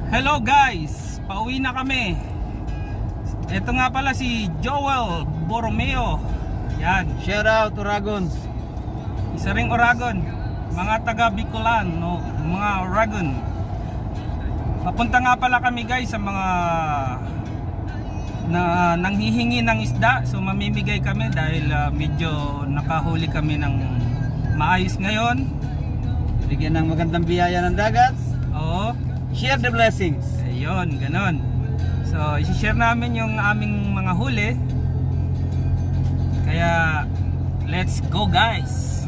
Hello guys, pauwi na kami. Ito nga pala si Joel Borromeo. Yan, Shout out Oragon. isa ring Oragon. Mga taga Bicolan, no? Mga Oragon. Papunta nga pala kami guys sa mga na nanghihingi ng isda. So mamimigay kami dahil medyo nakahuli kami ng maayos ngayon. Bigyan ng magandang biyaya ng dagat. Oo. Share the blessings. Ayun, ganon. So, isi-share namin yung aming mga huli. Kaya, let's go guys!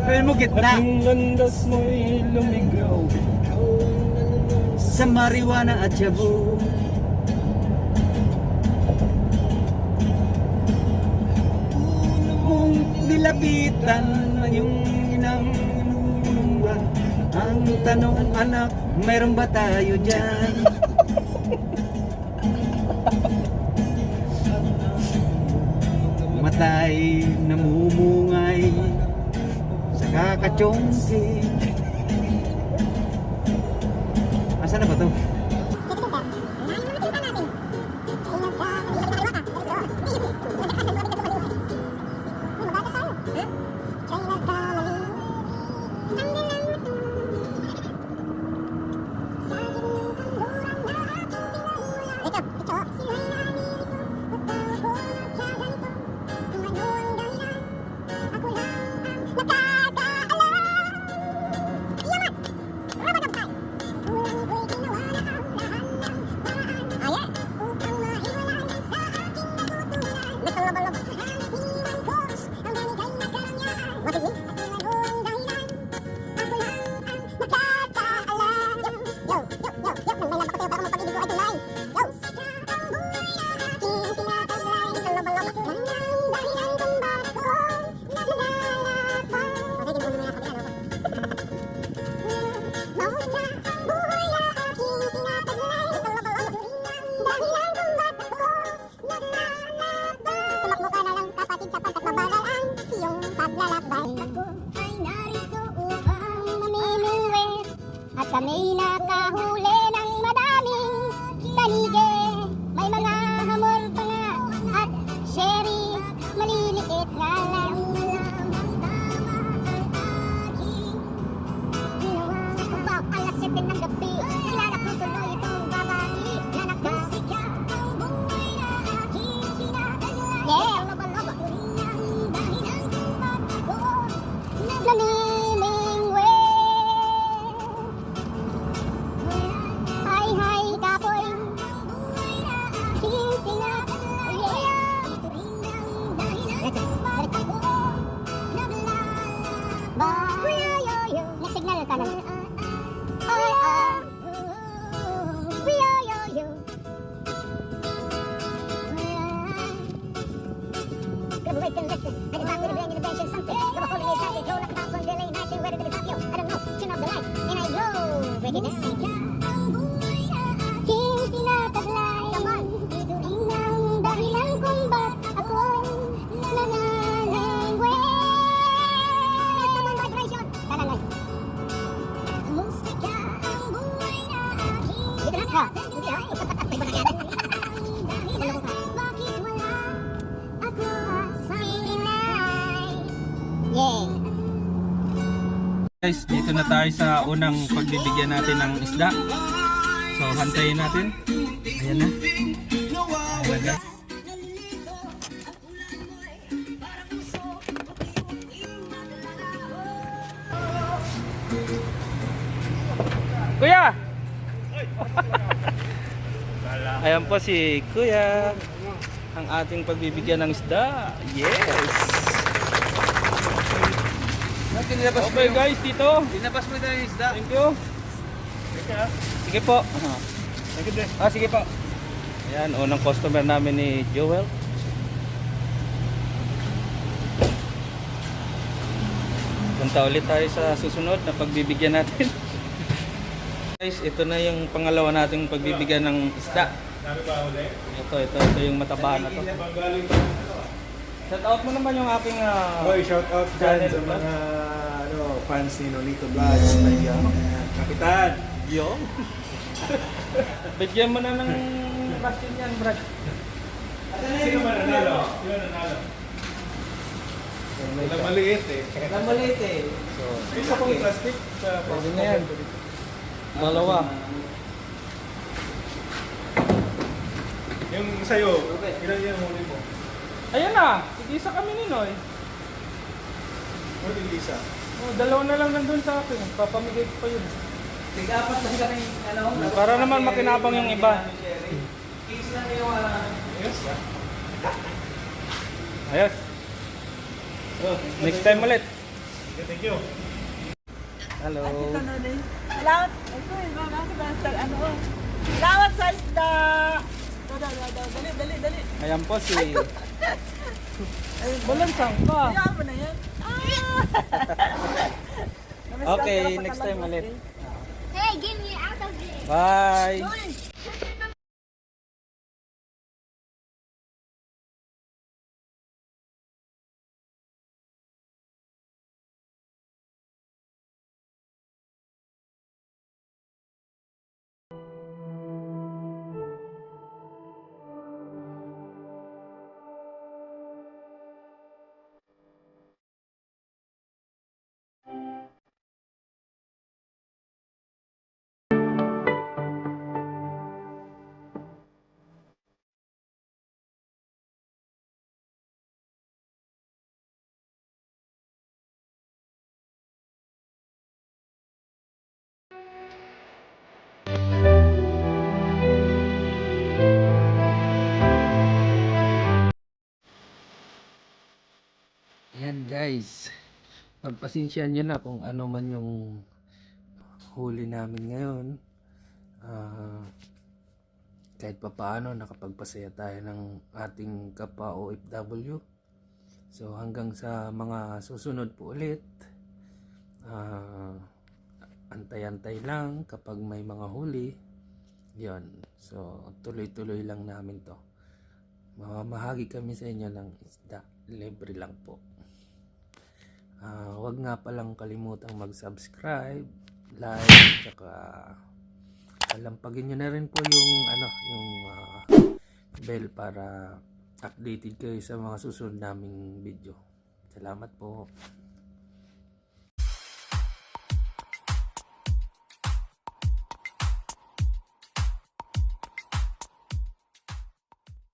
Pwede mo gitna. Ang landas mo'y lumigaw. Sa marijuana at shabu. Kung nilapitan na yung inang inunuwa. Ang tanong, anak, mayroon ba tayo dyan? Matay, namumungay sa kakatsongsi. Asan na ba to? At kami nakahuli ng madaming tanige. May mga hamor pa nga at sherry, maliliit nga lang. About alas 7 ng gabi, kilala ko tuloy itong babae na nakasika. Yeah! Nag-signal ka na. Wait and listen. I did not really bring invention something. Go a holy day, go like a top one delay, night, where did it stop you? I don't know, turn off the light, and I go. Break it down. King tinataglay. Come on. Inang dahilan kung ba't ako'y nananangwe. Tamang vibration. Talangoy. Musika ang buhay na aking. Dito na? Ha? Hindi ha? May banagyan. Bakit wala ako sa inay? Yay! Guys, dito na tayo sa unang pagbibigyan natin ng isda. So, hantayin natin. Ayan na. Ayan na. Kuya! Ayan po si Kuya. Ang ating pagbibigyan ng isda. Yes! tinilabas mo Okay yung... guys, dito. Tinabas mo yung isda. Thank you. Sige po. Sige po. Ayan, unang customer namin ni Joel. Punta ulit tayo sa susunod na pagbibigyan natin. Guys, ito na yung pangalawa nating pagbibigyan ng isda. Ito yung mataba na to. Shout out mo naman yung aking Hoy, shout out dyan sa mga fans ni Nonito Vlogs. Kapitan! Yo. Bigyan mo na ng plastic yan, Brad. Sino man nanalo? Sino nanalo? Wala maliit eh. Maliit eh. Isa pong plastic sa Pwede na yan. Dalawa. Yung sa'yo, ilan yung huli mo? Ayan na. Tigisa kami ni Noy. Huli isa. Oh, dalawa na lang nandun sa akin. Papamigay ko pa yun. Tig-apat lang kami, Para naman makinabang yung iba. Kiss lang yung Yes. Ayos. Next time ulit. Okay, thank you. Hello. Salamat. Ito eh, bakit ba sa ano? Salamat sa isda. Dali. Ayan po si... Balansang ka. Kaya mo na yan. Okay, next time ulit. Hey, get me out of here. Bye. Ayan guys, pagpasensyahan nyo na kung ano man yung huli namin ngayon. Kahit pa paano nakapagpasaya tayo ng ating kapwa OFW. So hanggang sa mga susunod po ulit, antay-antay lang kapag may mga huli. Yon. So tuloy-tuloy lang namin to. Mamahagi kami sa inyo ng isda. Libre lang po. Huwag nga palang kalimutang mag-subscribe, like, tsaka lampagin nyo na rin po yung bell para updated kayo sa mga susunod naming video. Salamat po.